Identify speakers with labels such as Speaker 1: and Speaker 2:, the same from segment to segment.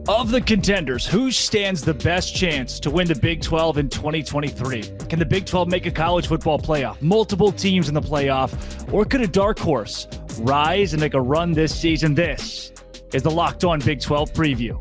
Speaker 1: Of the contenders, who stands the best chance to win the Big 12 in 2023? Can the Big 12 make a college football playoff? Multiple teams in the playoff? Or could a dark horse rise and make a run this season? This is the Locked On Big 12 preview.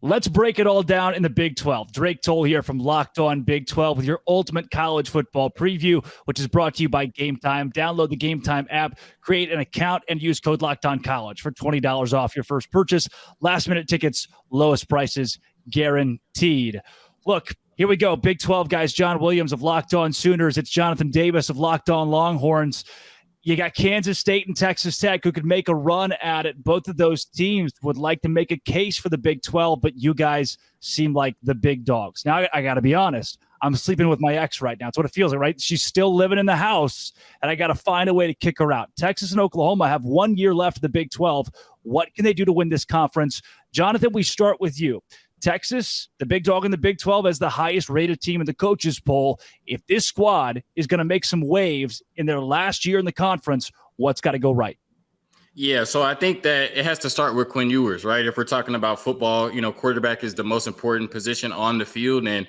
Speaker 1: Let's break it all down in the Big 12. Drake Toll here from Locked On Big 12 with your ultimate college football preview, which is brought to you by Game Time. Download the Game Time app, create an account, and use code LOCKEDONCollege for $20 off your first purchase. Last-minute tickets, lowest prices guaranteed. Look, here we go. Big 12 guys. John Williams of Locked On Sooners. It's Jonathan Davis of Locked On Longhorns. You got Kansas State and Texas Tech who could make a run at it. Both of those teams would like to make a case for the Big 12, but you guys seem like the big dogs. Now, I got to be honest. I'm sleeping with my ex right now. That's what it feels like, right? She's still living in the house, and I got to find a way to kick her out. Texas and Oklahoma have 1 year left of the Big 12. What can they do to win this conference? Jonathan, we start with you. Texas, the big dog in the Big 12, as the highest-rated team in the coaches poll. If this squad is going to make some waves in their last year in the conference, what's got to go right?
Speaker 2: Yeah, so I think that it has to start with Quinn Ewers, right? If we're talking about football, quarterback is the most important position on the field. And,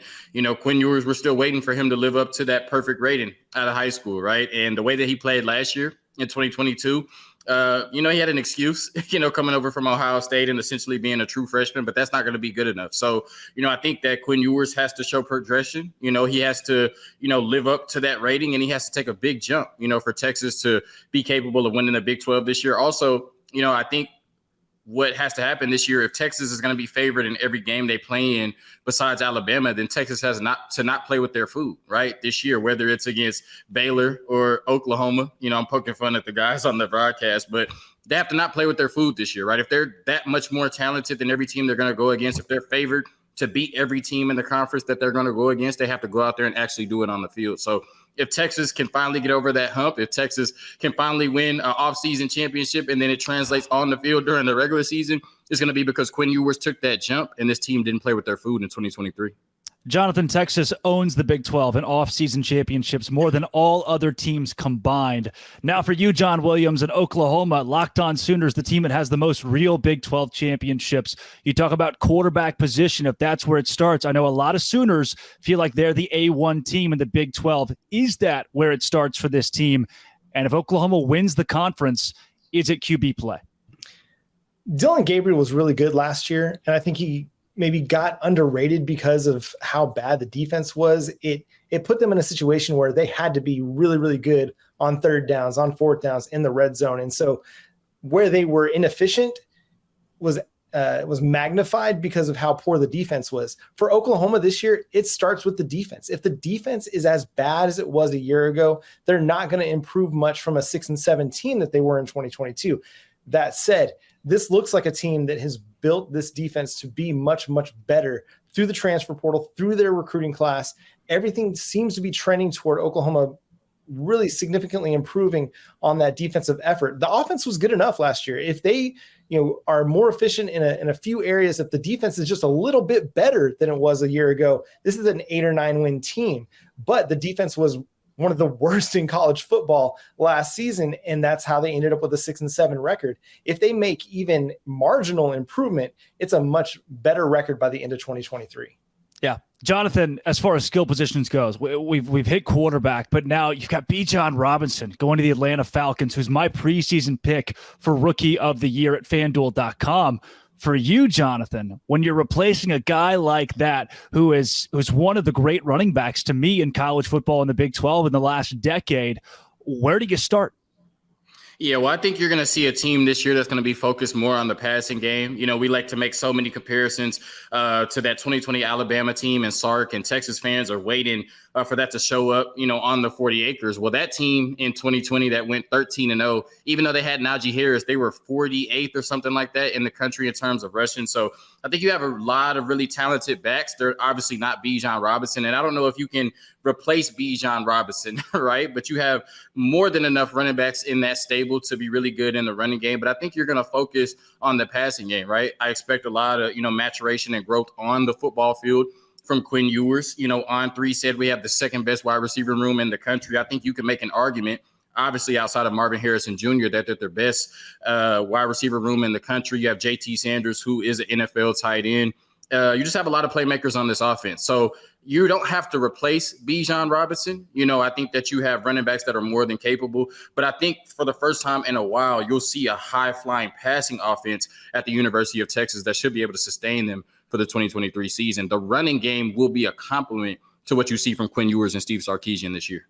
Speaker 2: Quinn Ewers, we're still waiting for him to live up to that perfect rating out of high school, right? And the way that he played last year in 2022, he had an excuse, coming over from Ohio State and essentially being a true freshman, but that's not going to be good enough. So, I think that Quinn Ewers has to show progression. He has to, live up to that rating, and he has to take a big jump, for Texas to be capable of winning the Big 12 this year. Also, I think what has to happen this year, if Texas is going to be favored in every game they play in besides Alabama, then Texas has not play with their food, right, this year, whether it's against Baylor or Oklahoma. I'm poking fun at the guys on the broadcast, but they have to not play with their food this year, right? If they're that much more talented than every team they're going to go against, if they're favored to beat every team in the conference that they're going to go against, they have to go out there and actually do it on the field. So if Texas can finally get over that hump, if Texas can finally win an off-season championship and then it translates on the field during the regular season, it's going to be because Quinn Ewers took that jump and this team didn't play with their food in 2023.
Speaker 1: Jonathan, Texas owns the Big 12 in off-season championships more than all other teams combined. Now for you, John Williams, in Oklahoma, Locked On Sooners, the team that has the most real Big 12 championships. You talk about quarterback position, if that's where it starts. I know a lot of Sooners feel like they're the A1 team in the Big 12. Is that where it starts for this team? And if Oklahoma wins the conference, is it QB play?
Speaker 3: Dylan Gabriel was really good last year, and I think he maybe got underrated because of how bad the defense was. It put them in a situation where they had to be really, really good on third downs, on fourth downs, in the red zone. And so where they were inefficient was magnified because of how poor the defense was. For Oklahoma this year, it starts with the defense. If the defense is as bad as it was a year ago, they're not going to improve much from a 6-7 team that they were in 2022. That said, this looks like a team that has built this defense to be much, much better through the transfer portal, through their recruiting class. Everything seems to be trending toward Oklahoma really significantly improving on that defensive effort. The offense was good enough last year. If they, are more efficient in a few areas, if the defense is just a little bit better than it was a year ago, this is an 8 or 9 win team. But the defense was one of the worst in college football last season, and that's how they ended up with a 6-7 record. If they make even marginal improvement, it's a much better record by the end of 2023.
Speaker 1: Yeah. Jonathan, as far as skill positions goes, we've hit quarterback, but now you've got Bijan Robinson going to the Atlanta Falcons, who's my preseason pick for Rookie of the Year at FanDuel.com. For you, Jonathan, when you're replacing a guy like that who's one of the great running backs to me in college football in the Big 12 in the last decade, where do you start?
Speaker 2: Yeah, well, I think you're going to see a team this year that's going to be focused more on the passing game. We like to make so many comparisons to that 2020 Alabama team and Sark, and Texas fans are waiting for that to show up, on the 40 acres. Well, that team in 2020 that went 13-0, even though they had Najee Harris, they were 48th or something like that in the country in terms of rushing. So I think you have a lot of really talented backs. They're obviously not Bijan Robinson, and I don't know if you can replace Bijan Robinson, right? But you have more than enough running backs in that stable to be really good in the running game. But I think you're going to focus on the passing game, right? I expect a lot of, maturation and growth on the football field from Quinn Ewers. On3 said we have the second best wide receiver room in the country. I think you can make an argument obviously outside of Marvin Harrison Jr., that they're their best wide receiver room in the country. You have JT Sanders, who is an NFL tight end. You just have a lot of playmakers on this offense. So you don't have to replace Bijan Robinson. I think that you have running backs that are more than capable. But I think for the first time in a while, you'll see a high-flying passing offense at the University of Texas that should be able to sustain them for the 2023 season. The running game will be a complement to what you see from Quinn Ewers and Steve Sarkisian this year.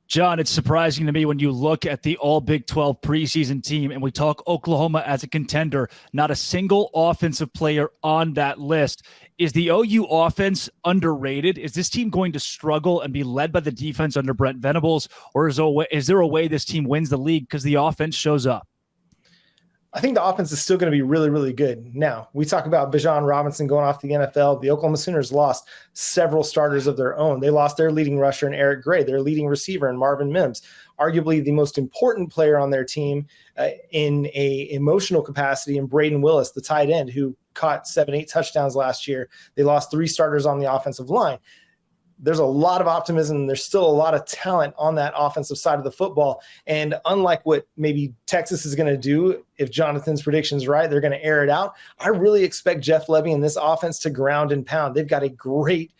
Speaker 1: John, it's surprising to me when you look at the all Big 12 preseason team and we talk Oklahoma as a contender, not a single offensive player on that list. Is the OU offense underrated? Is this team going to struggle and be led by the defense under Brent Venables? Or is there a way this team wins the league because the offense shows up?
Speaker 3: I think the offense is still going to be really, really good. Now, we talk about Bijan Robinson going off the NFL. The Oklahoma Sooners lost several starters of their own. They lost their leading rusher in Eric Gray, their leading receiver in Marvin Mims, arguably the most important player on their team in a emotional capacity in Braden Willis, the tight end who caught 7-8 touchdowns last year. They lost 3 starters on the offensive line. There's a lot of optimism. There's still a lot of talent on that offensive side of the football. And unlike what maybe Texas is going to do, if Jonathan's prediction's right, they're going to air it out. I really expect Jeff Lebby and this offense to ground and pound. They've got a great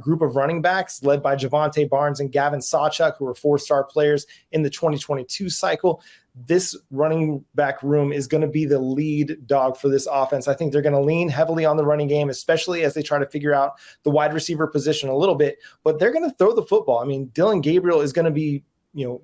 Speaker 3: group of running backs led by Javonte Barnes and Gavin Sawchuk, who were 4-star players in the 2022 cycle. This running back room is going to be the lead dog for this offense. I think they're going to lean heavily on the running game, especially as they try to figure out the wide receiver position a little bit, but they're going to throw the football. I mean, Dylan Gabriel is going to be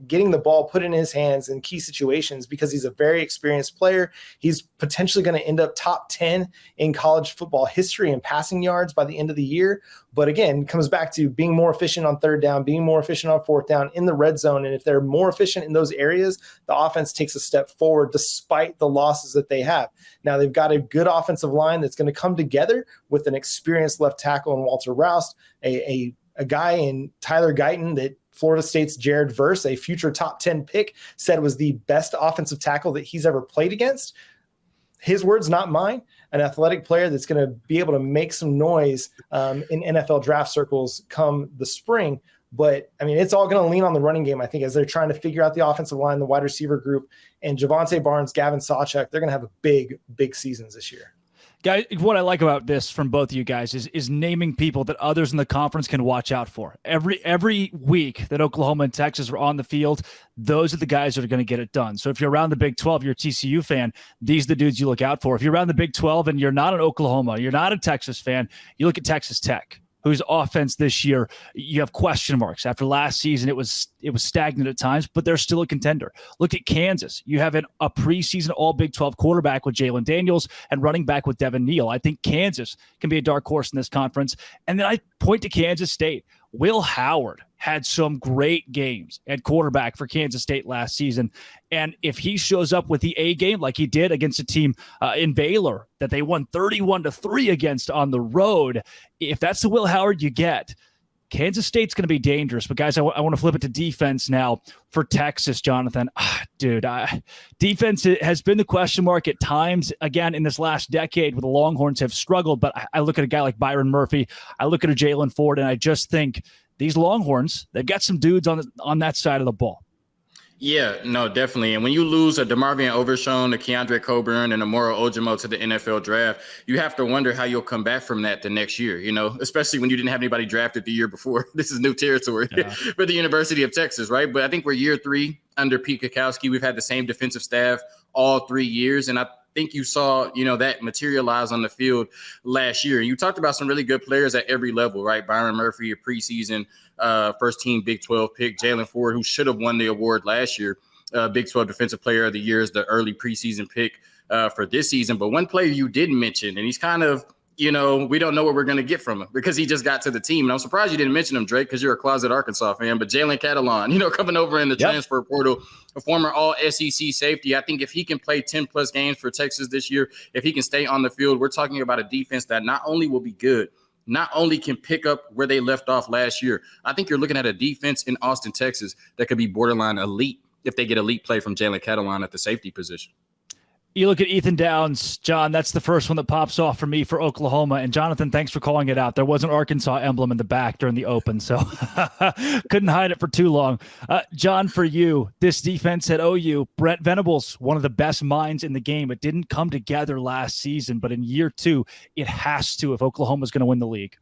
Speaker 3: getting the ball put in his hands in key situations because he's a very experienced player. He's potentially going to end up top 10 in college football history in passing yards by the end of the year. But again, it comes back to being more efficient on 3rd down, being more efficient on 4th down in the red zone. And if they're more efficient in those areas, the offense takes a step forward despite the losses that they have. Now they've got a good offensive line that's going to come together with an experienced left tackle in Walter Roust, a guy in Tyler Guyton that Florida State's Jared Verse, a future top 10 pick, said was the best offensive tackle that he's ever played against. His words, not mine. An athletic player that's going to be able to make some noise in NFL draft circles come the spring. But, I mean, it's all going to lean on the running game, I think, as they're trying to figure out the offensive line, the wide receiver group. And Javonte Barnes, Gavin Sawchuk, they're going to have a big, big seasons this year.
Speaker 1: Guys, what I like about this from both of you guys is naming people that others in the conference can watch out for. Every week that Oklahoma and Texas are on the field, those are the guys that are going to get it done. So if you're around the Big 12, you're a TCU fan, these are the dudes you look out for. If you're around the Big 12 and you're not an Oklahoma, you're not a Texas fan, you look at Texas Tech, whose offense this year, you have question marks. After last season, it was stagnant at times, but they're still a contender. Look at Kansas. You have a preseason all Big 12 quarterback with Jalen Daniels and running back with Devin Neal. I think Kansas can be a dark horse in this conference. And then I point to Kansas State. Will Howard had some great games at quarterback for Kansas State last season. And if he shows up with the A game like he did against a team in Baylor that they won 31-3 against on the road, if that's the Will Howard you get, Kansas State's going to be dangerous. But, guys, I want to flip it to defense now for Texas, Jonathan. Defense has been the question mark at times, again, in this last decade where the Longhorns have struggled. But I look at a guy like Byron Murphy. I look at a Jalen Ford, and I just think these Longhorns, they've got some dudes on that side of the ball.
Speaker 2: Yeah, no, definitely. And when you lose a DeMarvion Overshown, a Keandre Coburn, and a Moro Ojimo to the NFL draft, you have to wonder how you'll come back from that the next year, especially when you didn't have anybody drafted the year before. This is new territory for the University of Texas, right? But I think we're year 3 under Pete Kwiatkowski. We've had the same defensive staff all 3 years, and I think you saw, that materialize on the field last year. You talked about some really good players at every level, right? Byron Murphy, a preseason first team Big 12 pick. Jalen Ford, who should have won the award last year, Big 12 Defensive Player of the Year, is the early preseason pick for this season. But one player you didn't mention, and he's kind of, we don't know what we're going to get from him because he just got to the team. And I'm surprised you didn't mention him, Drake, because you're a closet Arkansas fan. But Jalen Catalon, coming over in the transfer portal, a former all-SEC safety. I think if he can play 10-plus games for Texas this year, if he can stay on the field, we're talking about a defense that not only will be good, not only can pick up where they left off last year. I think you're looking at a defense in Austin, Texas that could be borderline elite if they get elite play from Jalen Catalon at the safety position.
Speaker 1: You look at Ethan Downs, John, that's the first one that pops off for me for Oklahoma. And Jonathan, thanks for calling it out. There was an Arkansas emblem in the back during the open, so couldn't hide it for too long. John, for you, this defense at OU, Brent Venables, one of the best minds in the game. It didn't come together last season, but in year two, it has to if Oklahoma's going to win the league.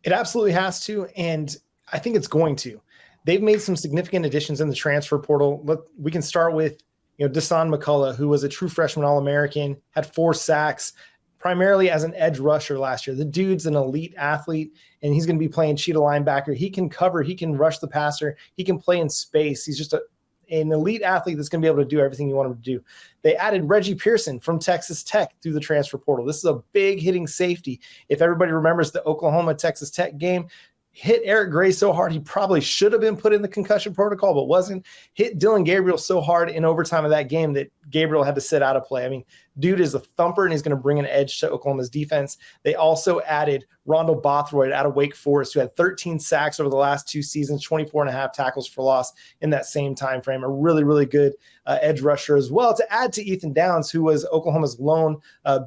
Speaker 3: It absolutely has to, and I think it's going to. They've made some significant additions in the transfer portal. Look, we can start with Dasan McCullough, who was a true freshman All-American, had 4 sacks, primarily as an edge rusher last year. The dude's an elite athlete, and he's going to be playing cheetah linebacker. He can cover. He can rush the passer. He can play in space. He's just an elite athlete that's going to be able to do everything you want him to do. They added Reggie Pearson from Texas Tech through the transfer portal. This is a big hitting safety. If everybody remembers the Oklahoma-Texas Tech game, hit Eric Gray so hard he probably should have been put in the concussion protocol, but wasn't. Hit Dylan Gabriel so hard in overtime of that game that Gabriel had to sit out of play. I mean, dude is a thumper, and he's going to bring an edge to Oklahoma's defense. They also added Rondell Bothroyd out of Wake Forest, who had 13 sacks over the last 2 seasons, 24 and a half tackles for loss in that same time frame. A really, really good edge rusher as well, to add to Ethan Downs, who was Oklahoma's lone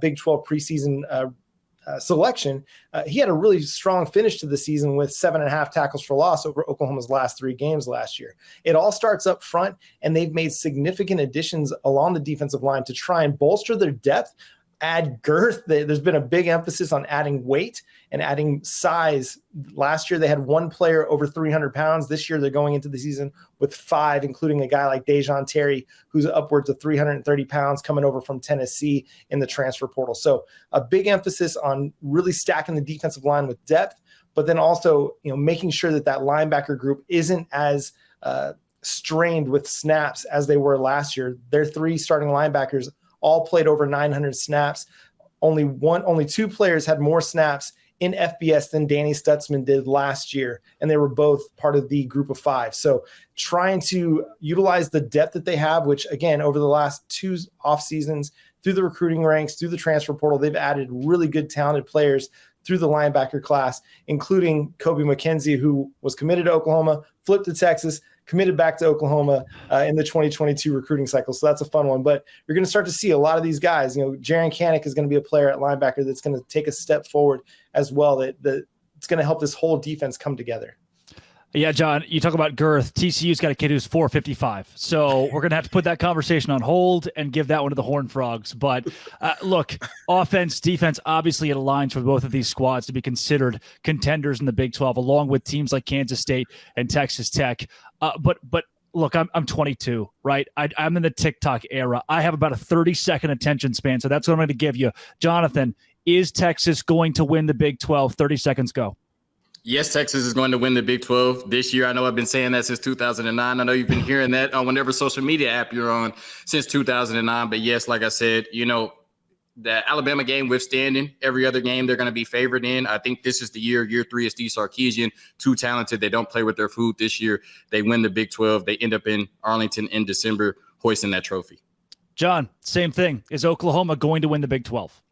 Speaker 3: Big 12 preseason selection. He had a really strong finish to the season with 7.5 tackles for loss over Oklahoma's last 3 games last year. It all starts up front, and they've made significant additions along the defensive line to try and bolster their depth, add girth. There's been a big emphasis on adding weight and adding size. Last year, they had 1 player over 300 pounds. This year, they're going into the season with 5, including a guy like Dejon Terry, who's upwards of 330 pounds coming over from Tennessee in the transfer portal. So a big emphasis on really stacking the defensive line with depth, but then also, making sure that linebacker group isn't as strained with snaps as they were last year. Their 3 starting linebackers all played over 900 snaps. Only 2 players had more snaps in FBS than Danny Stutzman did last year, and they were both part of the group of 5. So trying to utilize the depth that they have, which again, over the last 2 off seasons, through the recruiting ranks, through the transfer portal, they've added really good, talented players through the linebacker class, including Kobe McKenzie, who was committed to Oklahoma, flipped to Texas, committed back to Oklahoma in the 2022 recruiting cycle. So that's a fun one. But you're going to start to see a lot of these guys. Jaron Kanik is going to be a player at linebacker that's going to take a step forward as well. That it's going to help this whole defense come together.
Speaker 1: Yeah, John, you talk about girth. TCU's got a kid who's 455. So we're going to have to put that conversation on hold and give that one to the Horned Frogs. But look, offense, defense, obviously it aligns for both of these squads to be considered contenders in the Big 12, along with teams like Kansas State and Texas Tech. But look, I'm 22, right? I'm in the TikTok era. I have about a 30-second attention span, so that's what I'm going to give you. Jonathan, is Texas going to win the Big 12? 30 seconds, go.
Speaker 2: Yes, Texas is going to win the Big 12 this year. I know I've been saying that since 2009. I know you've been hearing that on whatever social media app you're on since 2009. But yes, like I said, the Alabama game withstanding every other game they're going to be favored in. I think this is the year 3 is Steve Sarkisian, too talented. They don't play with their food this year. They win the Big 12. They end up in Arlington in December, hoisting that trophy.
Speaker 1: John, same thing. Is Oklahoma going to win the Big 12?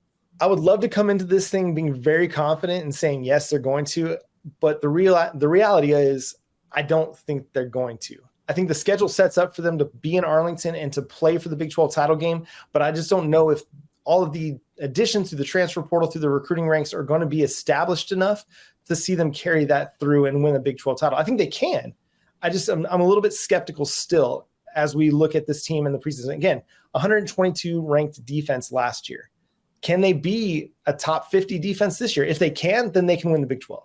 Speaker 3: I would love to come into this thing being very confident and saying, yes, they're going to. But the reality is I don't think they're going to. I think the schedule sets up for them to be in Arlington and to play for the Big 12 title game. But I just don't know if all of the additions to the transfer portal, through the recruiting ranks, are going to be established enough to see them carry that through and win a Big 12 title. I think they can. I'm a little bit skeptical still as we look at this team in the preseason. Again, 122 ranked defense last year. Can they be a top 50 defense this year? If they can, then they can win the Big 12.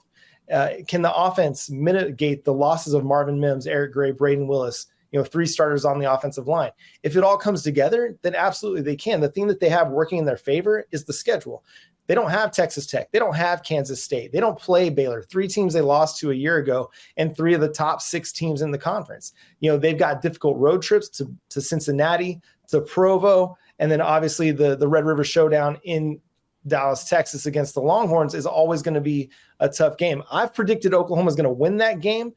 Speaker 3: Can the offense mitigate the losses of Marvin Mims, Eric Gray, Braden Willis, 3 starters on the offensive line? If it all comes together, then absolutely they can. The thing that they have working in their favor is the schedule. They don't have Texas Tech. They don't have Kansas State. They don't play Baylor. 3 teams they lost to a year ago, and 3 of the top 6 teams in the conference. They've got difficult road trips to Cincinnati, to Provo, and then obviously the Red River Showdown in Dallas, Texas against the Longhorns is always going to be a tough game. I've predicted Oklahoma is going to win that game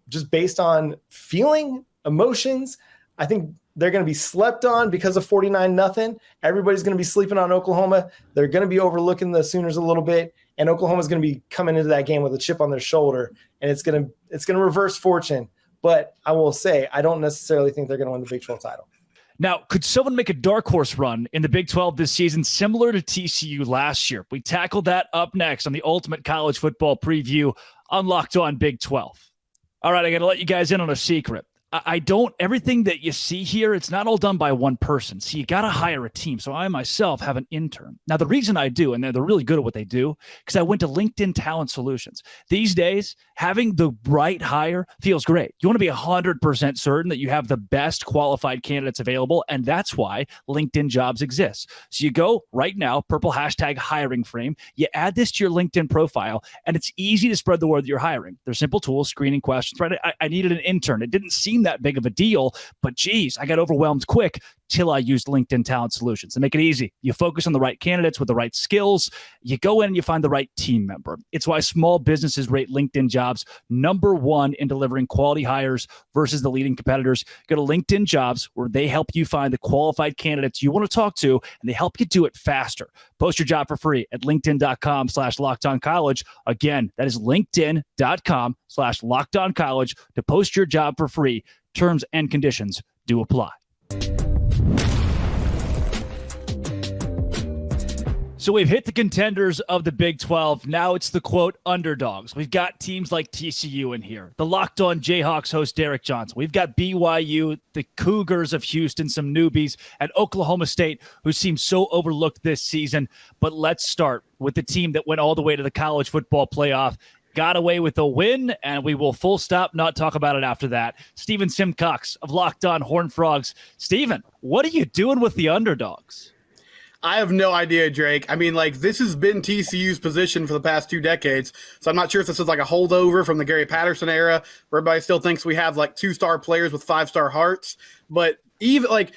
Speaker 3: just based on feeling, emotions. I think they're going to be slept on because of 49-0. Everybody's going to be sleeping on Oklahoma. They're going to be overlooking the Sooners a little bit, and Oklahoma's going to be coming into that game with a chip on their shoulder, and it's going to reverse fortune. But I will say, I don't necessarily think they're going to win the Big 12 title.
Speaker 1: Now, could someone make a dark horse run in the Big 12 this season, similar to TCU last year? We tackle that up next on the Ultimate College Football Preview on Locked On Big 12. All right, I got to let you guys in on a secret. Everything that you see here, it's not all done by one person. So you got to hire a team. So I myself have an intern. Now, the reason I do, and they're really good at what they do, because I went to LinkedIn Talent Solutions. These days, having the right hire feels great. You want to be 100% certain that you have the best qualified candidates available, and that's why LinkedIn Jobs exists. So you go right now, purple hashtag hiring frame, you add this to your LinkedIn profile, and it's easy to spread the word that you're hiring. They're simple tools, screening questions, right? I needed an intern. It didn't seem that big of a deal, but geez, I got overwhelmed quick till I used LinkedIn Talent Solutions. They make it easy. You focus on the right candidates with the right skills. You go in and you find the right team member. It's why small businesses rate LinkedIn Jobs #1 in delivering quality hires versus the leading competitors. Go to LinkedIn Jobs, where they help you find the qualified candidates you want to talk to, and they help you do it faster. Post your job for free at linkedin.com/lockedoncollege. Again, that is linkedin.com/lockedoncollege to post your job for free. Terms and conditions do apply. So we've hit the contenders of the Big 12. Now it's the, quote, underdogs. We've got teams like TCU in here. The Locked On Jayhawks host Derek Johnson. We've got BYU, the Cougars of Houston, some newbies, and Oklahoma State, who seem so overlooked this season. But let's start with the team that went all the way to the college football playoff, got away with a win, and we will full stop not talk about it after that. Stephen Simcox of Locked On Horned Frogs. Stephen, what are you doing with the underdogs?
Speaker 4: I have no idea, Drake. I mean, this has been TCU's position for the past 2 decades, so I'm not sure if this is like a holdover from the Gary Patterson era, where everybody still thinks we have 2-star players with 5-star hearts. But even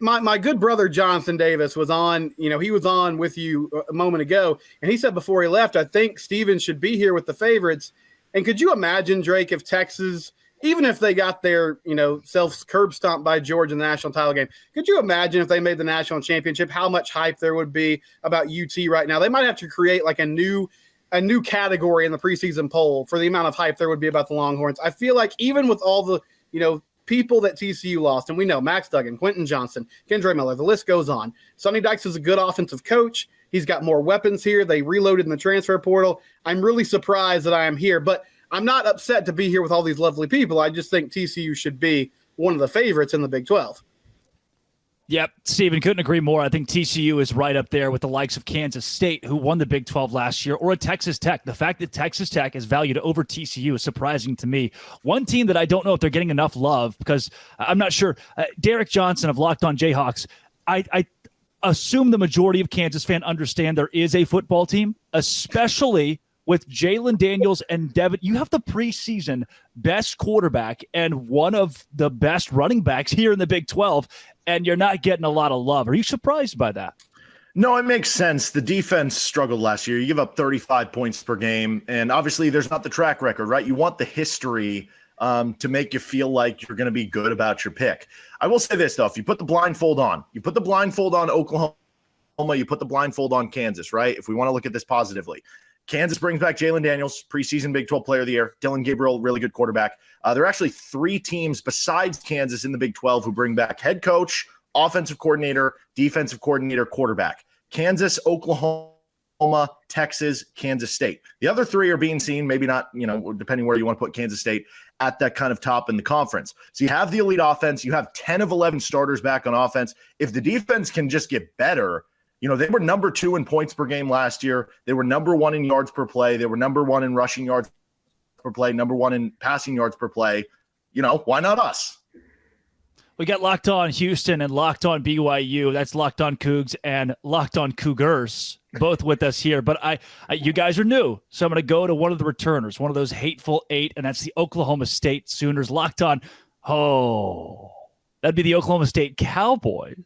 Speaker 4: my good brother Jonathan Davis was on, he was on with you a moment ago, and he said before he left, I think Steven should be here with the favorites. And could you imagine, Drake, if Texas, even if they got their, self curb stomped by Georgia in the national title game, could you imagine if they made the national championship, how much hype there would be about UT right now? They might have to create a new category in the preseason poll for the amount of hype there would be about the Longhorns. I feel like even with all the, people that TCU lost, and we know Max Duggan, Quentin Johnson, Kendre Miller, the list goes on. Sonny Dykes is a good offensive coach. He's got more weapons here. They reloaded in the transfer portal. I'm really surprised that I am here, but I'm not upset to be here with all these lovely people. I just think TCU should be one of the favorites in the Big 12.
Speaker 1: Yep, Stephen, couldn't agree more. I think TCU is right up there with the likes of Kansas State, who won the Big 12 last year, or a Texas Tech. The fact that Texas Tech is valued over TCU is surprising to me. One team that I don't know if they're getting enough love, because I'm not sure. Derek Johnson of Locked On Jayhawks, I assume the majority of Kansas fans understand there is a football team, especially with Jalen Daniels and Devin. You have the preseason best quarterback and one of the best running backs here in the Big 12, and you're not getting a lot of love. Are you surprised by that?
Speaker 5: No, it makes sense. The defense struggled last year. You give up 35 points per game, and obviously there's not the track record, right? You want the history to make you feel like you're going to be good about your pick. I will say this, though. If you put the blindfold on, Oklahoma, you put the blindfold on Kansas, right? If we want to look at this positively. Kansas brings back Jalen Daniels, preseason Big 12 Player of the Year. Dylan Gabriel, really good quarterback. There are actually 3 teams besides Kansas in the Big 12 who bring back head coach, offensive coordinator, defensive coordinator, quarterback. Kansas, Oklahoma, Texas, Kansas State. The other 3 are being seen, maybe not, depending where you want to put Kansas State, at that kind of top in the conference. So you have the elite offense. You have 10 of 11 starters back on offense. If the defense can just get better, they were number 2 in points per game last year. They were number 1 in yards per play. They were number 1 in rushing yards per play, number 1 in passing yards per play. Why not us?
Speaker 1: We got Locked On Houston and Locked On BYU. That's Locked On Coogs and Locked On Cougars, both with us here. But you guys are new, so I'm going to go to one of the returners, one of those hateful 8, and that's the Oklahoma State Sooners. Locked On, that'd be the Oklahoma State Cowboys,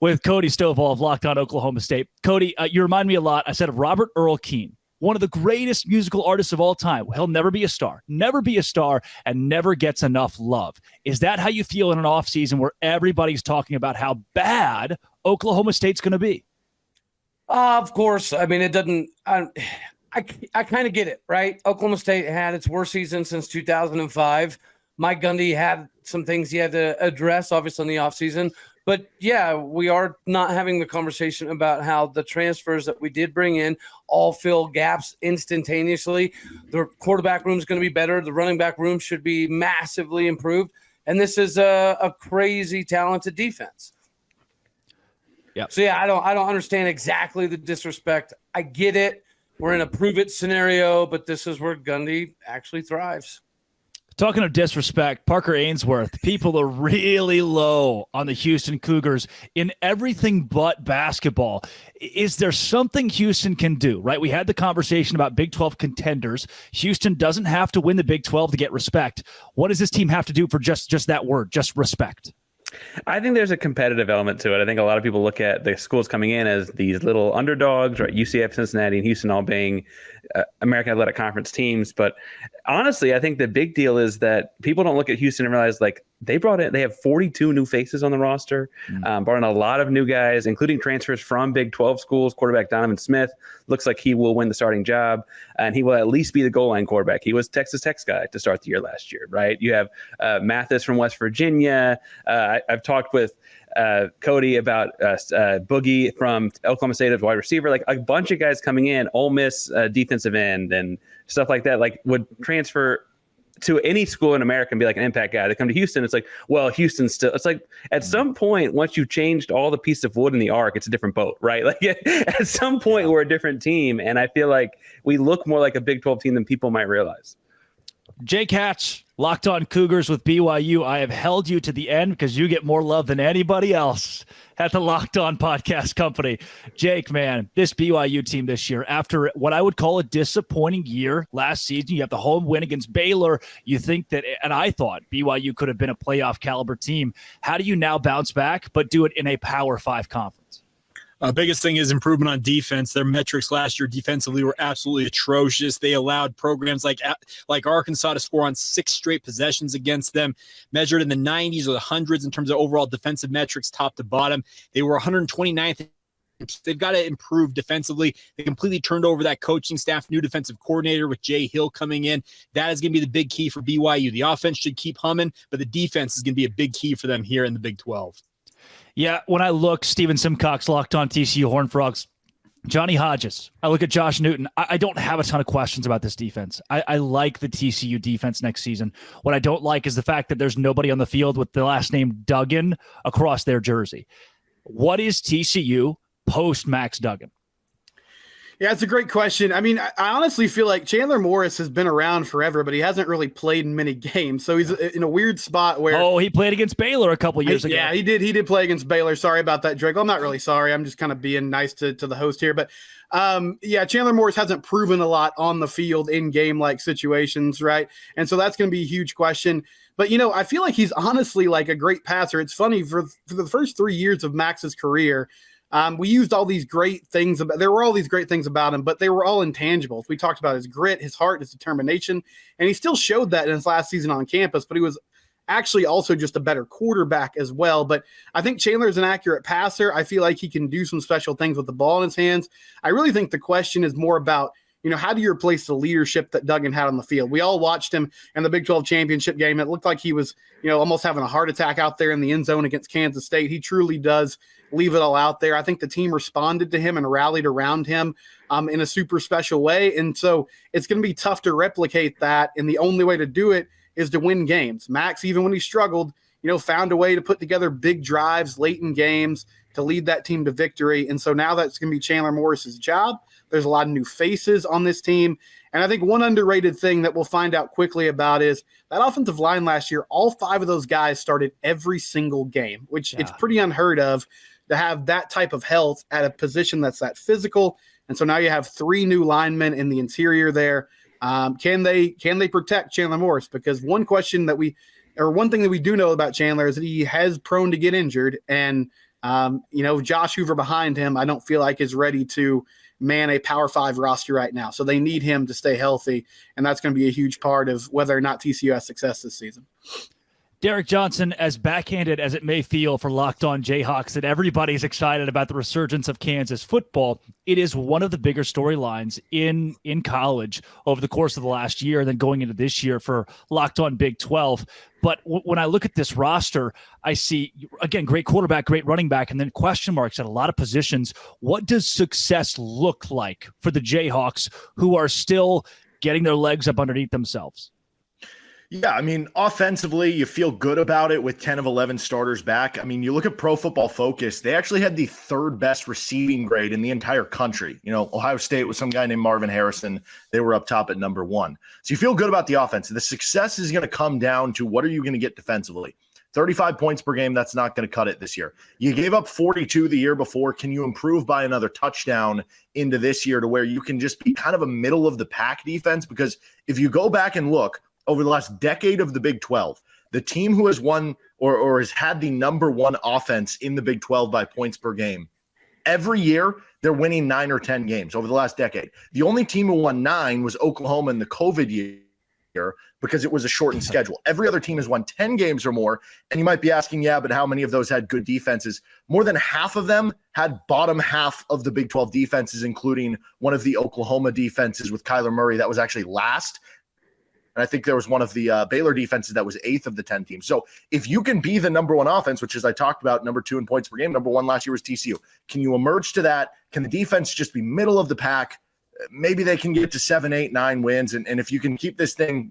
Speaker 1: with Cody Stovall of Locked On Oklahoma State. Cody, you remind me a lot, I said, of Robert Earl Keen, one of the greatest musical artists of all time. He'll never be a star, and never gets enough love. Is that how you feel in an offseason where everybody's talking about how bad Oklahoma State's going to be?
Speaker 6: Of course. I mean, it doesn't I kind of get it, right? Oklahoma State had its worst season since 2005. Mike Gundy had some things he had to address, obviously, in the offseason. But yeah, we are not having the conversation about how the transfers that we did bring in all fill gaps instantaneously. The quarterback room is going to be better. The running back room should be massively improved. And this is a crazy talented defense.
Speaker 1: Yeah.
Speaker 6: So yeah, I don't understand exactly the disrespect. I get it. We're in a prove it scenario, but this is where Gundy actually thrives.
Speaker 1: Talking of disrespect, Parker Ainsworth, people are really low on the Houston Cougars in everything but basketball. Is there something Houston can do, right? We had the conversation about Big 12 contenders. Houston doesn't have to win the Big 12 to get respect. What does this team have to do for just that word, just respect?
Speaker 7: I think there's a competitive element to it. I think a lot of people look at the schools coming in as these little underdogs, right? UCF, Cincinnati, and Houston all being American Athletic Conference teams. But honestly, I think the big deal is that people don't look at Houston and realize like they have 42 new faces on the roster, brought in a lot of new guys, including transfers from Big 12 schools. Quarterback Donovan Smith looks like he will win the starting job, and he will at least be the goal line quarterback. He was Texas Tech's guy to start the year last year, right? You have Mathis from West Virginia. I've talked with Cody about Boogie from Oklahoma State as wide receiver, like a bunch of guys coming in, Ole Miss defensive end and stuff like that, like would transfer to any school in America and be like an impact guy. They come to Houston, it's like, well, Houston's still, it's like at some point, once you've changed all the pieces of wood in the arc, it's a different boat, right? Like at some point we're a different team. And I feel like we look more like a Big 12 team than people might realize.
Speaker 1: Jake Hatch, Locked On Cougars with BYU. I have held you to the end because you get more love than anybody else at the Locked On Podcast Company. Jake, man, this BYU team this year, after what I would call a disappointing year last season, you have the home win against Baylor. You think that, and I thought BYU could have been a playoff caliber team. How do you now bounce back, but do it in a Power 5 conference?
Speaker 8: Biggest thing is improvement on defense. Their metrics last year defensively were absolutely atrocious. They allowed programs like Arkansas to score on 6 straight possessions against them, measured in the 90s or the hundreds in terms of overall defensive metrics, top to bottom. They were 129th. They've got to improve defensively. They completely turned over that coaching staff, new defensive coordinator with Jay Hill coming in. That is going to be the big key for BYU. The offense should keep humming, but the defense is going to be a big key for them here in the Big 12.
Speaker 1: Yeah, when I look, Steven Simcox, Locked On TCU Horned Frogs, Johnny Hodges, I look at Josh Newton. I don't have a ton of questions about this defense. I like the TCU defense next season. What I don't like is the fact that there's nobody on the field with the last name Duggan across their jersey. What is TCU post Max Duggan?
Speaker 4: Yeah, it's a great question. I mean, I honestly feel like Chandler Morris has been around forever, but he hasn't really played in many games. So he's in a weird spot where
Speaker 1: he played against Baylor a couple years ago.
Speaker 4: Yeah, he did. He did play against Baylor. Sorry about that, Drake. Well, I'm not really sorry. I'm just kind of being nice to the host here. But yeah, Chandler Morris hasn't proven a lot on the field in game-like situations, right? And so that's going to be a huge question. But, you know, I feel like he's honestly like a great passer. It's funny, for the first 3 years of Max's career, we used all these great things. There were all these great things about him, but they were all intangibles. We talked about his grit, his heart, his determination, and he still showed that in his last season on campus, but he was actually also just a better quarterback as well. But I think Chandler is an accurate passer. I feel like he can do some special things with the ball in his hands. I really think the question is more about, you know, how do you replace the leadership that Duggan had on the field? We all watched him in the Big 12 championship game. It looked like he was, you know, almost having a heart attack out there in the end zone against Kansas State. He truly does leave it all out there. I think the team responded to him and rallied around him in a super special way. And so it's going to be tough to replicate that. And the only way to do it is to win games. Max, even when he struggled, you know, found a way to put together big drives late in games to lead that team to victory. And so now that's going to be Chandler Morris's job. There's a lot of new faces on this team. And I think one underrated thing that we'll find out quickly about is that offensive line last year, all 5 of those guys started every single game, which it's pretty unheard of to have that type of health at a position that's that physical. And so now you have 3 new linemen in the interior there. Can they protect Chandler Morris? Because one thing that we do know about Chandler is that he has prone to get injured. And, you know, Josh Hoover behind him, I don't feel like is ready to man a Power 5 roster right now. So they need him to stay healthy. And that's going to be a huge part of whether or not TCU has success this season.
Speaker 1: Derek Johnson, as backhanded as it may feel for Locked On Jayhawks that everybody's excited about the resurgence of Kansas football, it is one of the bigger storylines in college over the course of the last year and then going into this year for Locked On Big 12. But when I look at this roster, I see, again, great quarterback, great running back, and then question marks at a lot of positions. What does success look like for the Jayhawks, who are still getting their legs up underneath themselves?
Speaker 5: Yeah, I mean, offensively, you feel good about it with 10 of 11 starters back. I mean, you look at Pro Football Focus, they actually had the third best receiving grade in the entire country. You know, Ohio State with some guy named Marvin Harrison, they were up top at number 1. So you feel good about the offense. The success is going to come down to what are you going to get defensively? 35 points per game, that's not going to cut it this year. You gave up 42 the year before. Can you improve by another touchdown into this year to where you can just be kind of a middle of the pack defense? Because if you go back and look, over the last decade of the Big 12, the team who has won or has had the number one offense in the Big 12 by points per game, every year they're winning 9 or 10 games over the last decade. The only team who won 9 was Oklahoma in the COVID year because it was a shortened schedule. Every other team has won 10 games or more. And you might be asking, yeah, but how many of those had good defenses? More than half of them had bottom half of the Big 12 defenses, including one of the Oklahoma defenses with Kyler Murray that was actually last. And I think there was one of the Baylor defenses that was 8th of the 10 teams. So if you can be the number one offense, which as I talked about, number 2 in points per game, number 1 last year was TCU. Can you emerge to that? Can the defense just be middle of the pack? Maybe they can get to 7, 8, 9 wins. And if you can keep this thing,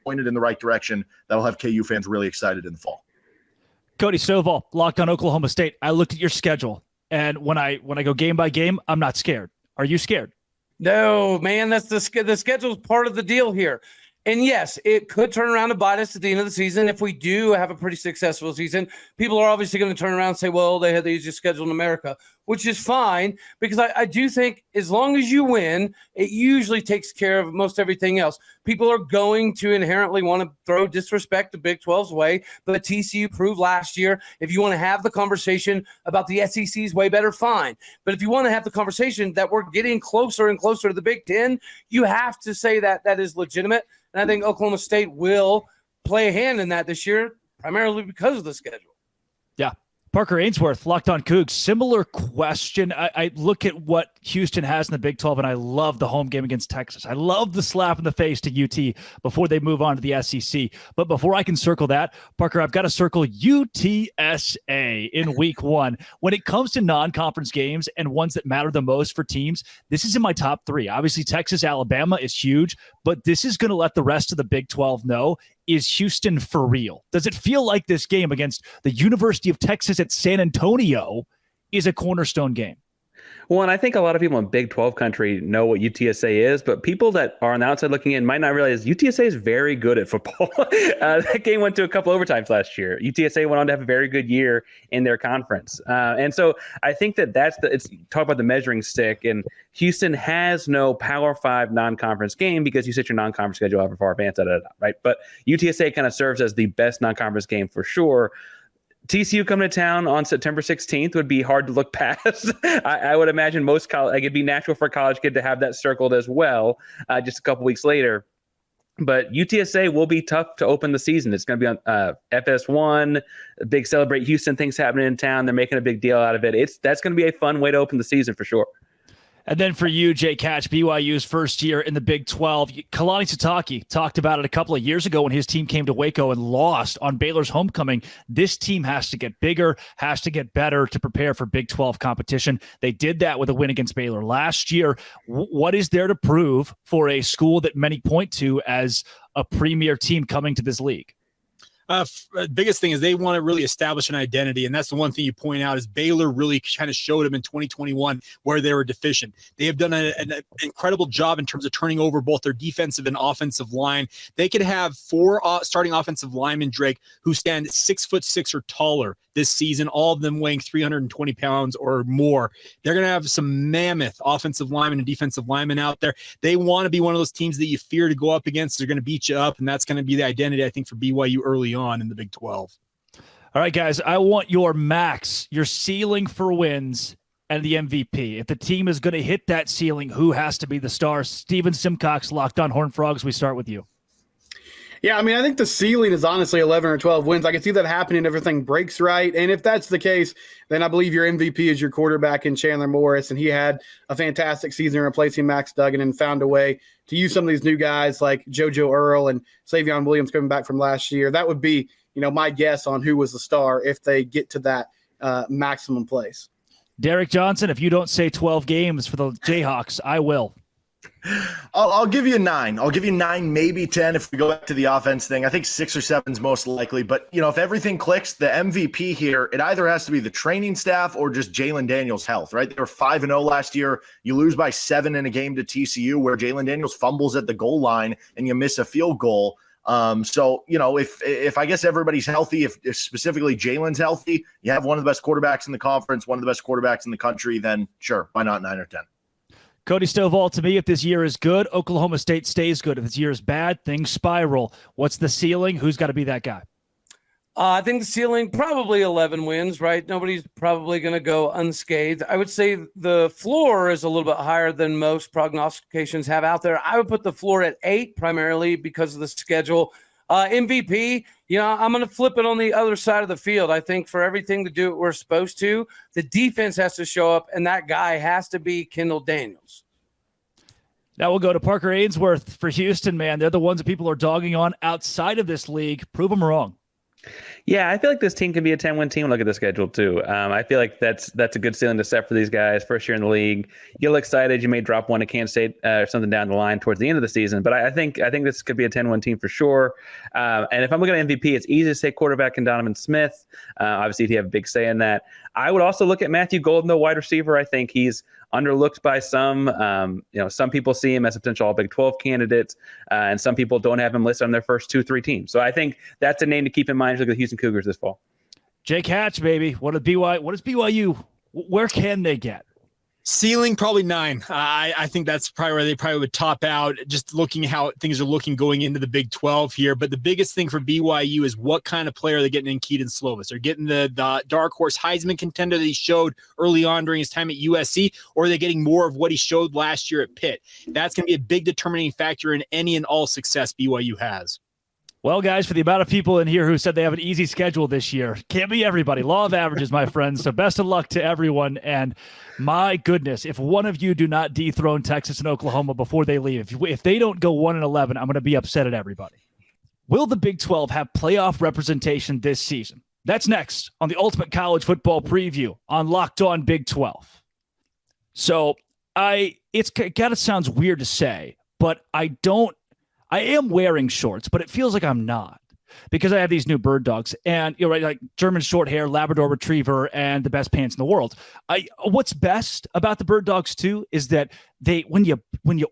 Speaker 5: pointed in the right direction, that'll have KU fans really excited in the fall.
Speaker 1: Cody Stovall, Locked On Oklahoma State. I looked at your schedule, and when I go game by game, I'm not scared. Are you scared?
Speaker 6: No, man, that's the schedule is part of the deal here. And yes, it could turn around to bite us at the end of the season. If we do have a pretty successful season, people are obviously going to turn around and say, well, they had the easiest schedule in America, which is fine because I do think as long as you win, it usually takes care of most everything else. People are going to inherently want to throw disrespect the Big 12's way, but TCU proved last year, if you want to have the conversation about the SEC's way better, fine. But if you want to have the conversation that we're getting closer and closer to the Big 10, you have to say that that is legitimate. And I think Oklahoma State will play a hand in that this year, primarily because of the schedule.
Speaker 1: Yeah. Parker Ainsworth, Locked On Coogs. Similar question. I look at what Houston has in the Big 12, and I love the home game against Texas. I love the slap in the face to UT before they move on to the SEC. But before I can circle that, Parker, I've got to circle UTSA in week 1. When it comes to non-conference games and ones that matter the most for teams, this is in my top 3. Obviously, Texas, Alabama is huge, but this is going to let the rest of the Big 12 know, is Houston for real? Does it feel like this game against the University of Texas at San Antonio is a cornerstone game?
Speaker 7: Well, and I think a lot of people in Big 12 country know what UTSA is, but people that are on the outside looking in might not realize UTSA is very good at football. That game went to a couple overtimes last year. UTSA went on to have a very good year in their conference. And so I think it's talk about the measuring stick, and Houston has no Power 5 non-conference game because you set your non-conference schedule however far advanced, right? But UTSA kind of serves as the best non-conference game for sure. TCU coming to town on September 16th would be hard to look past. I would imagine most college, it'd be natural for a college kid to have that circled as well, just a couple weeks later. But UTSA will be tough to open the season. It's going to be on FS1, big Celebrate Houston things happening in town. They're making a big deal out of it. That's going to be a fun way to open the season for sure.
Speaker 1: And then for you, Jay Catch, BYU's first year in the Big 12. Kalani Sitake talked about it a couple of years ago when his team came to Waco and lost on Baylor's homecoming. This team has to get bigger, has to get better to prepare for Big 12 competition. They did that with a win against Baylor last year. What is there to prove for a school that many point to as a premier team coming to this league?
Speaker 8: Biggest thing is they want to really establish an identity, and that's the one thing you point out is Baylor really kind of showed them in 2021 where they were deficient. They have done an incredible job in terms of turning over both their defensive and offensive line. They could have 4 starting offensive linemen, Drake, who stand 6'6" or taller this season, all of them weighing 320 pounds or more. They're going to have some mammoth offensive linemen and defensive linemen out there. They want to be one of those teams that you fear to go up against. They're going to beat you up, and that's going to be the identity, I think, for BYU early on in the Big 12.
Speaker 1: All right, guys, I want your max, your ceiling for wins and the MVP. If the team is going to hit that ceiling, who has to be the star? Steven Simcox, Locked On Horned Frogs, we start with you.
Speaker 4: Yeah, I mean, I think the ceiling is honestly 11 or 12 wins. I can see that happening if everything breaks right. And if that's the case, then I believe your MVP is your quarterback in Chandler Morris. And he had a fantastic season replacing Max Duggan and found a way to use some of these new guys like JoJo Earl and Savion Williams coming back from last year. That would be, my guess on who was the star if they get to that maximum place.
Speaker 1: Derek Johnson, if you don't say 12 games for the Jayhawks, I will.
Speaker 5: I'll give you 9. I'll give you 9, maybe 10 if we go back to the offense thing. I think 6 or 7 is most likely. But, if everything clicks, the MVP here, it either has to be the training staff or just Jalen Daniels' health, right? They were 5-0 last year. You lose by 7 in a game to TCU where Jalen Daniels fumbles at the goal line and you miss a field goal. So, if I guess everybody's healthy, if specifically Jalen's healthy, you have one of the best quarterbacks in the conference, one of the best quarterbacks in the country, then sure, why not 9 or 10?
Speaker 1: Cody Stovall, to me, if this year is good, Oklahoma State stays good. If this year is bad, things spiral. What's the ceiling? Who's got to be that guy?
Speaker 6: I think the ceiling, probably 11 wins, right? Nobody's probably going to go unscathed. I would say the floor is a little bit higher than most prognostications have out there. I would put the floor at 8, primarily because of the schedule. MVP, I'm going to flip it on the other side of the field. I think for everything to do what we're supposed to, the defense has to show up, and that guy has to be Kendall Daniels.
Speaker 1: Now we'll go to Parker Ainsworth for Houston, man. They're the ones that people are dogging on outside of this league. Prove them wrong.
Speaker 7: Yeah, I feel like this team can be a 10-win team. Look at the schedule too. I feel like that's a good ceiling to set for these guys. First year in the league, you get excited. You may drop one to Kansas State or something down the line towards the end of the season. But I think this could be a 10-win team for sure. And if I'm looking at MVP, it's easy to say quarterback and Donovan Smith. Obviously, he have a big say in that. I would also look at Matthew Golden, the wide receiver. I think he's underlooked by some. Some people see him as a potential All Big 12 candidate, and some people don't have him listed on their first 2-3 teams. So I think that's a name to keep in mind. Look at the Houston Cougars this fall.
Speaker 1: Jake Hatch, baby. What is BYU? Where can they get?
Speaker 8: Ceiling probably 9. I think that's probably where they probably would top out, just looking how things are looking going into the Big 12 here. But the biggest thing for BYU is what kind of player they're getting in Keaton Slovis. They're getting the dark horse Heisman contender that he showed early on during his time at USC, or are they getting more of what he showed last year at Pitt? That's going to be a big determining factor in any and all success BYU has.
Speaker 1: Well, guys, for the amount of people in here who said they have an easy schedule this year, can't be everybody. Law of averages, my friends. So best of luck to everyone. And my goodness, if one of you do not dethrone Texas and Oklahoma before they leave, if they don't go 1-11, I'm going to be upset at everybody. Will the Big 12 have playoff representation this season? That's next on the Ultimate College Football Preview on Locked On Big 12. So it's kind of sounds weird to say, but I am wearing shorts, but it feels like I'm not, because I have these new bird dogs and like German short hair, Labrador retriever, and the best pants in the world. What's best about the bird dogs too is that when you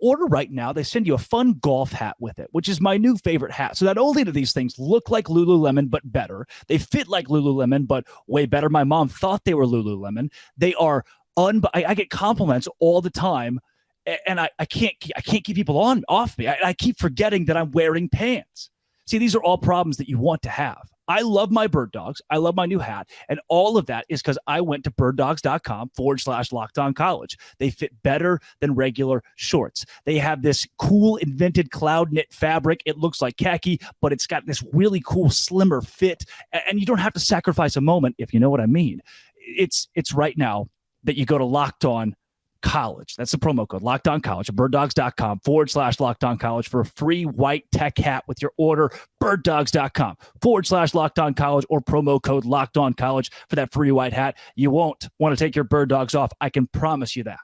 Speaker 1: order right now, they send you a fun golf hat with it, which is my new favorite hat. So not only do these things look like Lululemon, but better, they fit like Lululemon, but way better. My mom thought they were Lululemon. They are I get compliments all the time. And I can't keep people off me. I keep forgetting that I'm wearing pants. See, these are all problems that you want to have. I love my bird dogs. I love my new hat. And all of that is because I went to birddogs.com/LockedOnCollege. They fit better than regular shorts. They have this cool invented cloud knit fabric. It looks like khaki, but it's got this really cool slimmer fit. And you don't have to sacrifice a moment, if you know what I mean. It's right now that you go to Locked On College. That's the promo code, Locked On College, at birddogs.com/Locked On College for a free white tech hat with your order. birddogs.com/Locked On College, or promo code Locked On College for that free white hat. You won't want to take your bird dogs off. I can promise you that.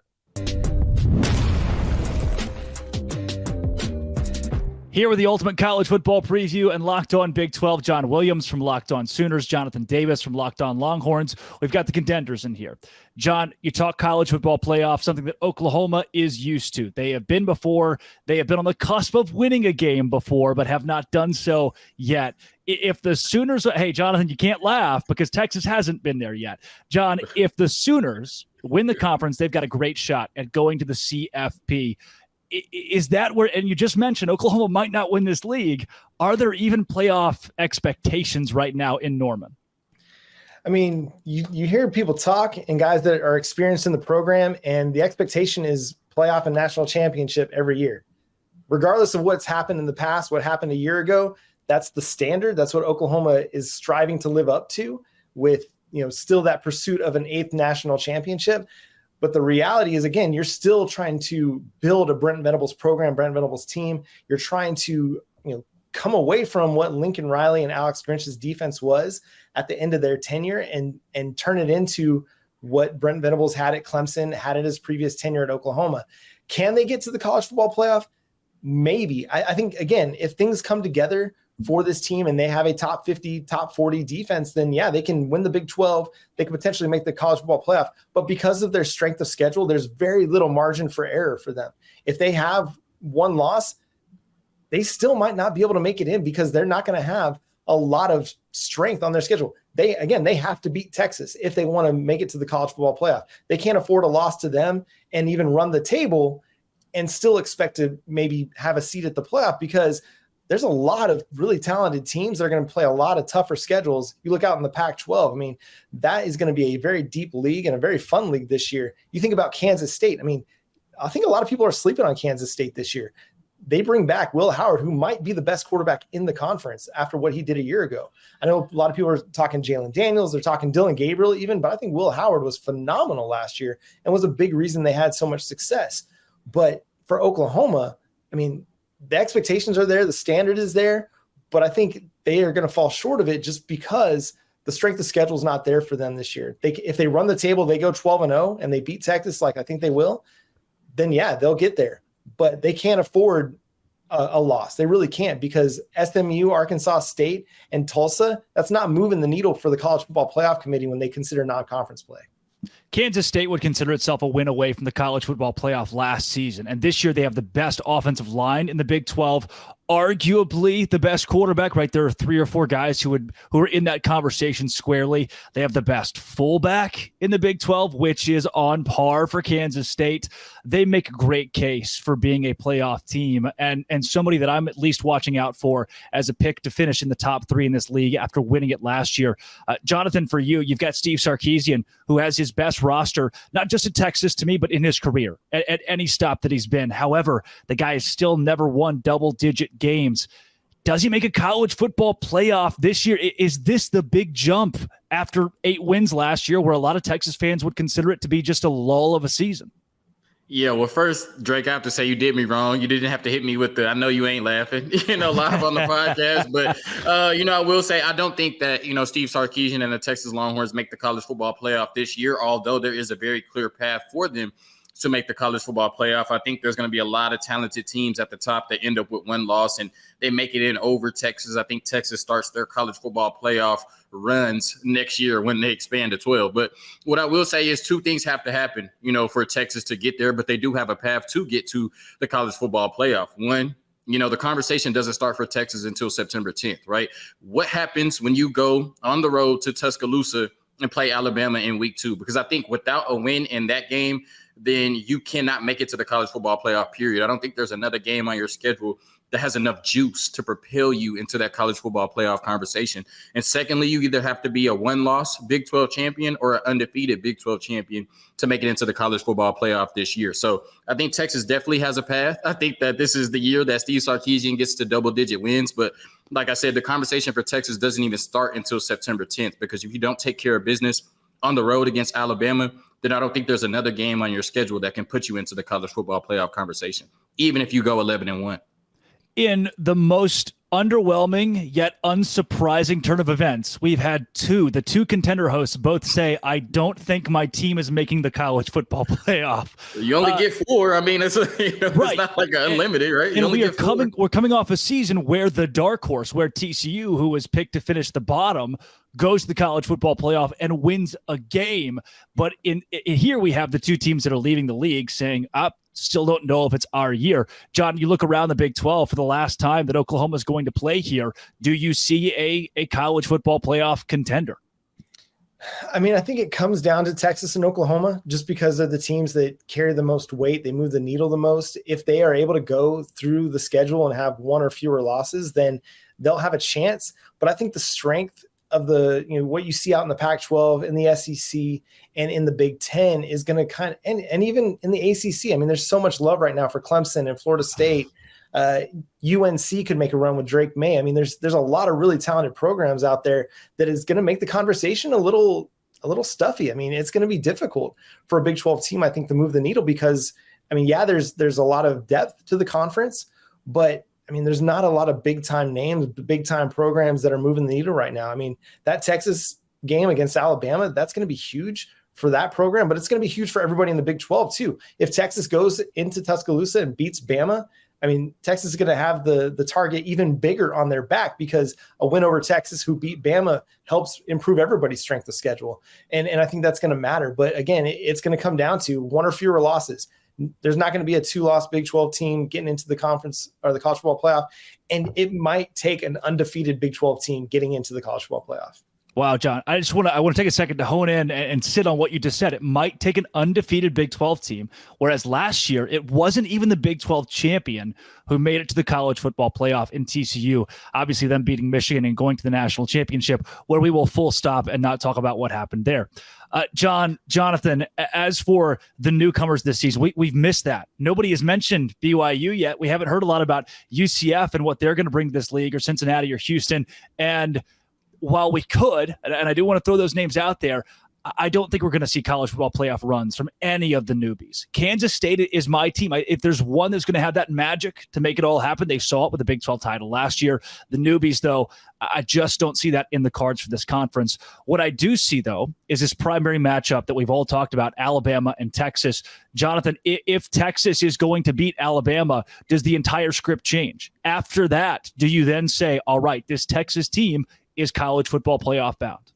Speaker 1: Here with the Ultimate College Football Preview and Locked On Big 12, John Williams from Locked On Sooners, Jonathan Davis from Locked On Longhorns. We've got the contenders in here. John, you talk college football playoff, something that Oklahoma is used to. They have been before. They have been on the cusp of winning a game before, but have not done so yet. If the Sooners, hey, Jonathan, you can't laugh because Texas hasn't been there yet. John, if the Sooners win the conference, they've got a great shot at going to the CFP. Is that where, and you just mentioned Oklahoma might not win this league. Are there even playoff expectations right now in Norman?
Speaker 3: I mean, you hear people talk and guys that are experienced in the program, and the expectation is playoff and national championship every year. Regardless of what's happened in the past, what happened a year ago, that's the standard. That's what Oklahoma is striving to live up to with, still that pursuit of an 8th national championship. But the reality is, again, you're still trying to build a Brent Venables program, Brent Venables team. You're trying to, come away from what Lincoln Riley and Alex Grinch's defense was at the end of their tenure and turn it into what Brent Venables had at Clemson, had at his previous tenure at Oklahoma. Can they get to the college football playoff? Maybe. I think, again, if things come together for this team and they have a top 50, top 40 defense, then yeah, they can win the Big 12. They can potentially make the college football playoff. But because of their strength of schedule, there's very little margin for error for them. If they have one loss, they still might not be able to make it in because they're not going to have a lot of strength on their schedule. They have to beat Texas if they want to make it to the college football playoff. They can't afford a loss to them and even run the table and still expect to maybe have a seat at the playoff, because there's a lot of really talented teams that are going to play a lot of tougher schedules. You look out in the Pac-12, I mean, that is going to be a very deep league and a very fun league this year. You think about Kansas State. I mean, I think a lot of people are sleeping on Kansas State this year. They bring back Will Howard, who might be the best quarterback in the conference after what he did a year ago. I know a lot of people are talking Jalen Daniels, they're talking Dylan Gabriel even, but I think Will Howard was phenomenal last year and was a big reason they had so much success. But for Oklahoma, I mean, the expectations are there, the standard is there, but I think they are going to fall short of it just because the strength of schedule is not there for them this year. If they run the table, they go 12-0 and they beat Texas, like I think they will, then yeah, they'll get there. But they can't afford a loss. They really can't, because SMU, Arkansas State, and Tulsa, that's not moving the needle for the College Football Playoff Committee when they consider non-conference play.
Speaker 1: Kansas State would consider itself a win away from the college football playoff last season. And this year they have the best offensive line in the Big 12, arguably the best quarterback, right? There are 3 or 4 guys who are in that conversation squarely. They have the best fullback in the Big 12, which is on par for Kansas State. They make a great case for being a playoff team and somebody that I'm at least watching out for as a pick to finish in the top 3 in this league after winning it last year. Jonathan, for you've got Steve Sarkisian, who has his best roster, not just in Texas to me, but in his career at any stop that he's been. However, the guy has still never won double-digit games. Does he make a college football playoff this year? Is this the big jump after 8 wins last year, where a lot of Texas fans would consider it to be just a lull of a season?
Speaker 2: Yeah, well, first, Drake, I have to say you did me wrong. You didn't have to hit me with I know you ain't laughing, live on the podcast. But, I will say I don't think that, Steve Sarkisian and the Texas Longhorns make the college football playoff this year, although there is a very clear path for them to make the college football playoff. I think there's going to be a lot of talented teams at the top that end up with 1 loss and they make it in over Texas. I think Texas starts their college football playoff runs next year when they expand to 12. But what I will say is 2 things have to happen, for Texas to get there, but they do have a path to get to the college football playoff. One, the conversation doesn't start for Texas until September 10th, right? What happens when you go on the road to Tuscaloosa and play Alabama in week 2? Because I think without a win in that game, then you cannot make it to the college football playoff, period. I don't think there's another game on your schedule that has enough juice to propel you into that college football playoff conversation. And secondly, you either have to be a 1-loss Big 12 champion or an undefeated Big 12 champion to make it into the college football playoff this year. So I think Texas definitely has a path. I think that this is the year that Steve Sarkisian gets to double-digit wins. But like I said, the conversation for Texas doesn't even start until September 10th, because if you don't take care of business on the road against Alabama, then I don't think there's another game on your schedule that can put you into the college football playoff conversation, even if you go 11-1.
Speaker 1: In the most underwhelming yet unsurprising turn of events, we've had the two contender hosts both say, I don't think my team is making the college football playoff.
Speaker 2: You only get 4. I mean, it's
Speaker 1: right.
Speaker 2: It's not like unlimited, right?
Speaker 1: And we're coming off a season where the dark horse, where TCU, who was picked to finish the bottom, goes to the college football playoff and wins a game. But in here we have the 2 teams that are leaving the league saying, still don't know if it's our year. John, you look around the Big 12 for the last time that Oklahoma is going to play here. Do you see a college football playoff contender?
Speaker 3: I mean, I think it comes down to Texas and Oklahoma just because of the teams that carry the most weight. They move the needle the most. If they are able to go through the schedule and have 1 or fewer losses, then they'll have a chance. But I think the strength of the, what you see out in the Pac-12, in the SEC, and in the Big 10 is going to and even in the ACC. I mean, there's so much love right now for Clemson and Florida State. UNC could make a run with Drake May. I mean, there's a lot of really talented programs out there that is going to make the conversation a little stuffy. I mean, it's going to be difficult for a Big 12 team, I think, to move the needle because, I mean, yeah, there's a lot of depth to the conference, but I mean, there's not a lot of big time names, big time programs that are moving the needle right now. I mean, that Texas game against Alabama, that's going to be huge for that program, but it's going to be huge for everybody in the Big 12 too. If Texas goes into Tuscaloosa and beats Bama, I mean, Texas is going to have the target even bigger on their back because a win over Texas who beat Bama helps improve everybody's strength of schedule. And I think that's going to matter. But again, it's going to come down to one or fewer losses. There's not going to be a 2-loss Big 12 team getting into the conference or the college football playoff. And it might take an undefeated Big 12 team getting into the college football playoff.
Speaker 1: Wow, John, I want to take a second to hone in and sit on what you just said. It might take an undefeated Big 12 team, whereas last year it wasn't even the Big 12 champion who made it to the college football playoff in TCU, obviously them beating Michigan and going to the national championship, where we will full stop and not talk about what happened there. Jonathan, as for the newcomers this season, we've missed that. Nobody has mentioned BYU yet. We haven't heard a lot about UCF and what they're going to bring to this league, or Cincinnati or Houston. And while we could, and I do want to throw those names out there, I don't think we're going to see college football playoff runs from any of the newbies. Kansas State is my team. If there's one that's going to have that magic to make it all happen, they saw it with the Big 12 title last year. The newbies, though, I just don't see that in the cards for this conference. What I do see, though, is this primary matchup that we've all talked about, Alabama and Texas. Jonathan, if Texas is going to beat Alabama, does the entire script change? After that, do you then say, all right, this Texas team is college football playoff bound?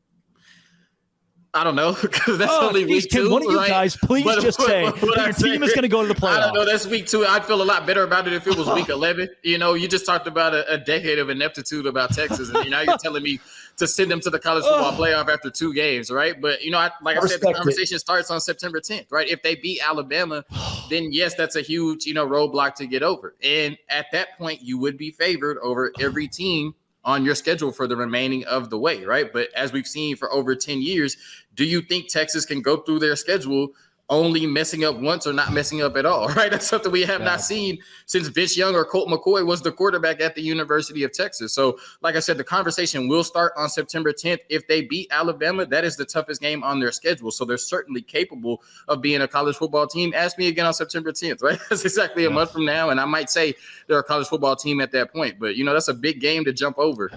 Speaker 2: I don't know, because that's only week 2.
Speaker 1: One of you guys please just say that your team is going to go to the playoff?
Speaker 2: I don't know. That's week 2. I'd feel a lot better about it if it was week 11. You know, you just talked about a decade of ineptitude about Texas, and now you're telling me to send them to the college football playoff after 2 games, right? But, you know, like I said, the conversation starts on September 10th, right? If they beat Alabama, then yes, that's a huge, roadblock to get over. And at that point, you would be favored over every team on your schedule for the remaining of the way, right? But as we've seen for over 10 years, do you think Texas can go through their schedule only messing up once or not messing up at all, right? That's something we have not seen since Vince Young or Colt McCoy was the quarterback at the University of Texas. So, like I said, the conversation will start on September 10th. If they beat Alabama, that is the toughest game on their schedule. So they're certainly capable of being a college football team. Ask me again on September 10th, right? That's exactly a month from now. And I might say they're a college football team at that point. But, that's a big game to jump over,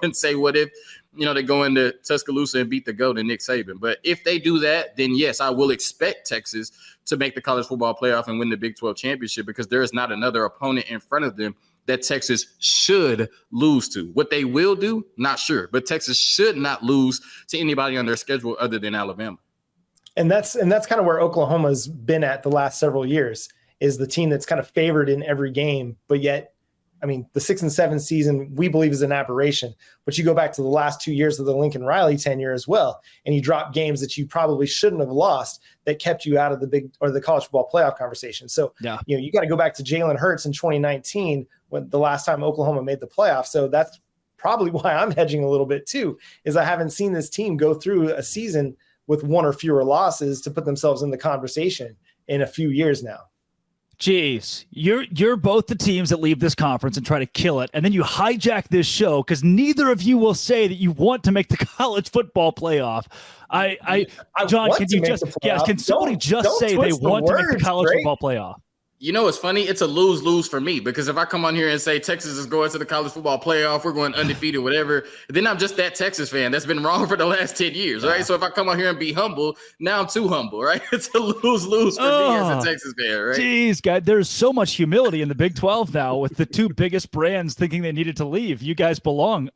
Speaker 2: and say, what if, they go into Tuscaloosa and beat the GOAT and Nick Saban. But if they do that, then yes, I will expect Texas to make the college football playoff and win the Big 12 championship, because there is not another opponent in front of them that Texas should lose to. What they will do, not sure, but Texas should not lose to anybody on their schedule other than Alabama.
Speaker 3: And that's kind of where Oklahoma's been at the last several years, is the team that's kind of favored in every game, but yet, I mean, the 6-7 season we believe is an aberration, but you go back to the last 2 years of the Lincoln Riley tenure as well, and you drop games that you probably shouldn't have lost that kept you out of the college football playoff conversation. So, you got to go back to Jalen Hurts in 2019 when the last time Oklahoma made the playoff. So that's probably why I'm hedging a little bit too, is I haven't seen this team go through a season with one or fewer losses to put themselves in the conversation in a few years now.
Speaker 1: Jeez, you're both the teams that leave this conference and try to kill it, and then you hijack this show because neither of you will say that you want to make the college football playoff. John, can you just can somebody just say they want to make the college football playoff?
Speaker 2: It's funny. It's a lose-lose for me, because if I come on here and say Texas is going to the college football playoff, we're going undefeated, whatever, then I'm just that Texas fan that's been wrong for the last 10 years, right? So if I come on here and be humble, now I'm too humble, right? It's a lose-lose for me as a Texas fan, right?
Speaker 1: Jeez, guys, there's so much humility in the Big 12 now with the two biggest brands thinking they needed to leave. You guys belong.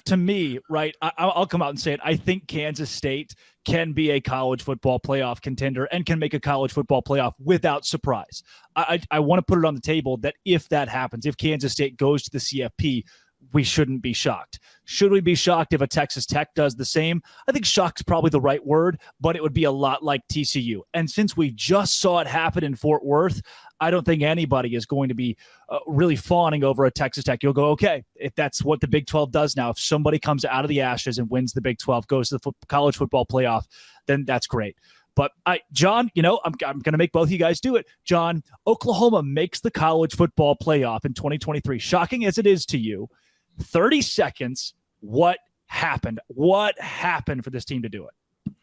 Speaker 1: To me, right, I'll come out and say it. I think Kansas State can be a college football playoff contender and can make a college football playoff without surprise. I want to put it on the table that if that happens, if Kansas State goes to the CFP, we shouldn't be shocked. Should we be shocked if a Texas Tech does the same? I think shock's probably the right word, but it would be a lot like TCU. And since we just saw it happen in Fort Worth, I don't think anybody is going to be really fawning over a Texas Tech. You'll go, okay, if that's what the Big 12 does now, if somebody comes out of the ashes and wins the Big 12, goes to the college football playoff, then that's great. But John, I'm going to make both of you guys do it. John, Oklahoma makes the college football playoff in 2023. Shocking as it is to you, 30 seconds. What happened? What happened for this team to do it?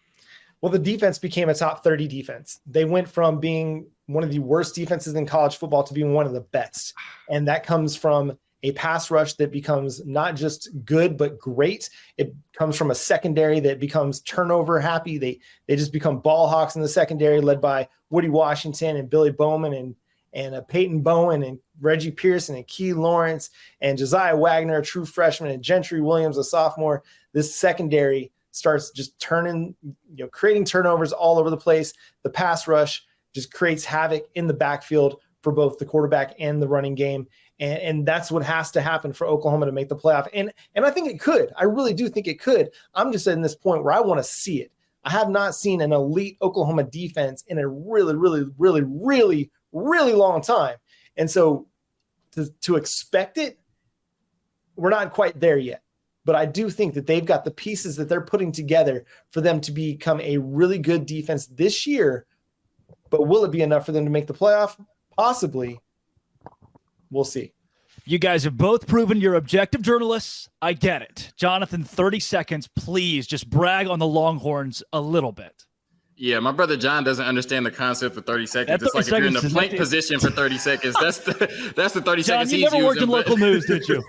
Speaker 3: Well, the defense became a top 30 defense. They went from being one of the worst defenses in college football to being one of the best. And that comes from a pass rush that becomes not just good, but great. It comes from a secondary that becomes turnover happy. They just become ball hawks in the secondary, led by Woody Washington and Billy Bowman and Peyton Bowen and Reggie Pearson and Key Lawrence and Josiah Wagner, a true freshman, and Gentry Williams, a sophomore. This secondary starts just creating turnovers all over the place. The pass rush just creates havoc in the backfield for both the quarterback and the running game. And that's what has to happen for Oklahoma to make the playoff. And I think it could. I really do think it could. I'm just at this point where I want to see it. I have not seen an elite Oklahoma defense in a really, really, really, really, really long time. And so to expect it, we're not quite there yet. But I do think that they've got the pieces that they're putting together for them to become a really good defense this year. But will it be enough for them to make the playoff? Possibly. We'll see.
Speaker 1: You guys have both proven you're objective journalists. I get it. Jonathan, 30 seconds. Please just brag on the Longhorns a little bit.
Speaker 2: Yeah, my brother John doesn't understand the concept of 30 seconds. It's like if you're in the plank position for 30 seconds, that's the 30 seconds he's using.
Speaker 1: John, you never worked in local news, did you?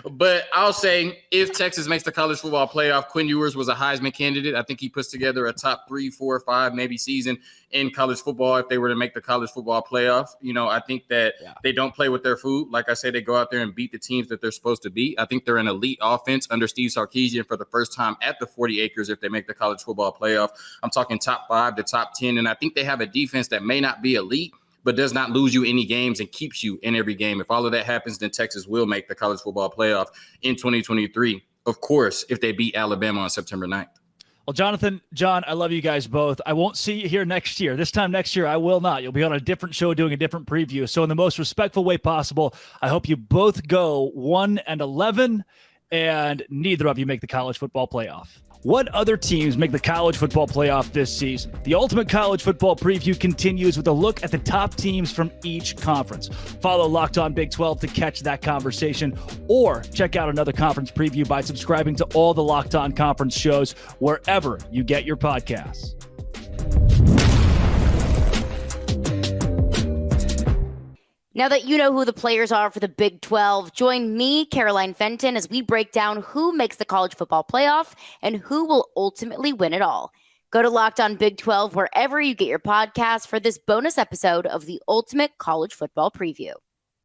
Speaker 2: But I'll say if Texas makes the college football playoff, Quinn Ewers was a Heisman candidate. I think he puts together a top 3, 4, 5, maybe season in college football if they were to make the college football playoff. I think that they don't play with their food. Like I said, they go out there and beat the teams that they're supposed to beat. I think they're an elite offense under Steve Sarkisian for the first time at the 40 acres if they make the college football playoff. I'm talking top 5 to top 10, and I think they have a defense that may not be elite, but does not lose you any games and keeps you in every game. If all of that happens, then Texas will make the college football playoff in 2023. Of course, if they beat Alabama on September 9th.
Speaker 1: Well, Jonathan, John, I love you guys both. I won't see you here next year. This time next year, I will not. You'll be on a different show doing a different preview. So in the most respectful way possible, I hope you both go 1-11 and neither of you make the college football playoff. What other teams make the college football playoff this season? The Ultimate College Football Preview continues with a look at the top teams from each conference. Follow Locked On Big 12 to catch that conversation, or check out another conference preview by subscribing to all the Locked On Conference shows wherever you get your podcasts.
Speaker 9: Now that you know who the players are for the Big 12, join me, Caroline Fenton, as we break down who makes the college football playoff and who will ultimately win it all. Go to Locked On Big 12 wherever you get your podcasts for this bonus episode of the Ultimate College Football Preview.